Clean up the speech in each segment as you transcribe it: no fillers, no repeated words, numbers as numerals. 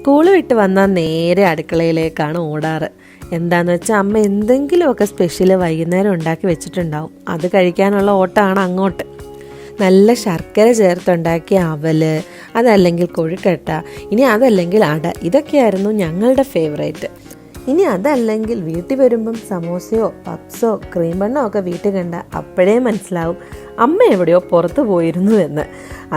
School വിട്ട് വന്നാൽ നേരെ അടുക്കളയിലേക്കാണ് ഓടാറ്. എന്താണെന്ന് വെച്ചാൽ അമ്മ എന്തെങ്കിലുമൊക്കെ സ്പെഷ്യൽ വൈകുന്നേരം ഉണ്ടാക്കി വെച്ചിട്ടുണ്ടാവും. അത് കഴിക്കാനുള്ള ഓട്ടമാണ് അങ്ങോട്ട്. നല്ല ശർക്കര ചേർത്തുണ്ടാക്കിയ അവൽ, അതല്ലെങ്കിൽ കൊഴുക്കട്ട, ഇനി അതല്ലെങ്കിൽ അട, ഇതൊക്കെയായിരുന്നു ഞങ്ങളുടെ ഫേവറേറ്റ്. ഇനി അതല്ലെങ്കിൽ വീട്ടിൽ വരുമ്പം സമോസയോ പപ്സോ ക്രീം ബണ്ണോ ഒക്കെ വീട്ടിൽ കണ്ട അപ്പോഴേ മനസ്സിലാവും അമ്മ എവിടെയോ പുറത്തു പോയിരുന്നു എന്ന്.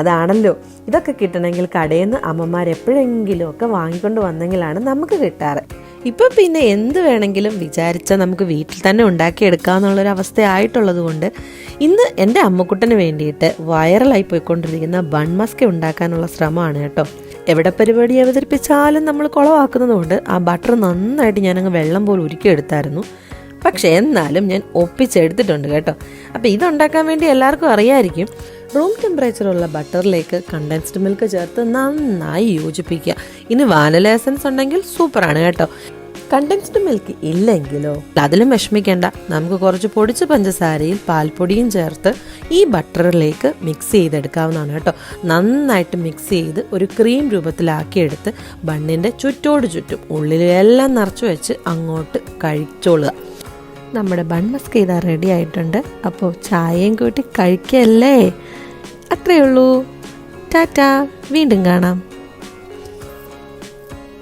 അതാണല്ലോ, ഇതൊക്കെ കിട്ടണമെങ്കിൽ കടയിൽ നിന്ന് അമ്മമാർ എപ്പോഴെങ്കിലും ഒക്കെ വാങ്ങിക്കൊണ്ട് വന്നെങ്കിലാണ് നമുക്ക് കിട്ടാറ്. ഇപ്പം പിന്നെ എന്ത് വേണമെങ്കിലും വിചാരിച്ചാൽ നമുക്ക് വീട്ടിൽ തന്നെ ഉണ്ടാക്കിയെടുക്കാമെന്നുള്ളൊരവസ്ഥയായിട്ടുള്ളത് കൊണ്ട് ഇന്ന് എൻ്റെ അമ്മക്കുട്ടന് വേണ്ടിയിട്ട് വൈറലായി പോയിക്കൊണ്ടിരിക്കുന്ന ബൺ മസ്ക ഉണ്ടാക്കാനുള്ള ശ്രമമാണ് കേട്ടോ. എവിടെ പരിപാടി അവതരിപ്പിച്ചാലും നമ്മൾ കുളമാക്കുന്നത് കൊണ്ട് ആ ബട്ടർ നന്നായിട്ട് ഞാനങ്ങ് വെള്ളം പോലെ ഉരുക്കിയെടുത്തായിരുന്നു. പക്ഷേ എന്നാലും ഞാൻ ഒപ്പിച്ചെടുത്തിട്ടുണ്ട് കേട്ടോ. അപ്പോൾ ഇതുണ്ടാക്കാൻ വേണ്ടി എല്ലാവർക്കും അറിയാമായിരിക്കും. റൂം ടെമ്പറേച്ചറുള്ള ബട്ടറിലേക്ക് കണ്ടൻസ്ഡ് മിൽക്ക് ചേർത്ത് നന്നായി യോജിപ്പിക്കുക. ഇനി വാനില എസൻസ് ഉണ്ടെങ്കിൽ സൂപ്പറാണ് കേട്ടോ. കണ്ടൻസ്ഡ് മിൽക്ക് ഇല്ലെങ്കിലോ അതിലും വിഷമിക്കേണ്ട, നമുക്ക് കുറച്ച് പൊടിച്ച പഞ്ചസാരയിൽ പാൽപ്പൊടിയും ചേർത്ത് ഈ ബട്ടറിലേക്ക് മിക്സ് ചെയ്തെടുക്കാവുന്നതാണ് കേട്ടോ. നന്നായിട്ട് മിക്സ് ചെയ്ത് ഒരു ക്രീം രൂപത്തിലാക്കിയെടുത്ത് ബണ്ണിൻ്റെ ചുറ്റോട് ചുറ്റും ഉള്ളിലെല്ലാം നിറച്ച് വെച്ച് അങ്ങോട്ട് കഴിച്ചോളുക. നമ്മുടെ ബൺ മസ്ക ഇതാ റെഡി ആയിട്ടുണ്ട്. അപ്പോൾ ചായയും കൂട്ടി കഴിക്കല്ലേ. അത്രയേ ഉള്ളൂ. ടാറ്റാ, വീണ്ടും കാണാം.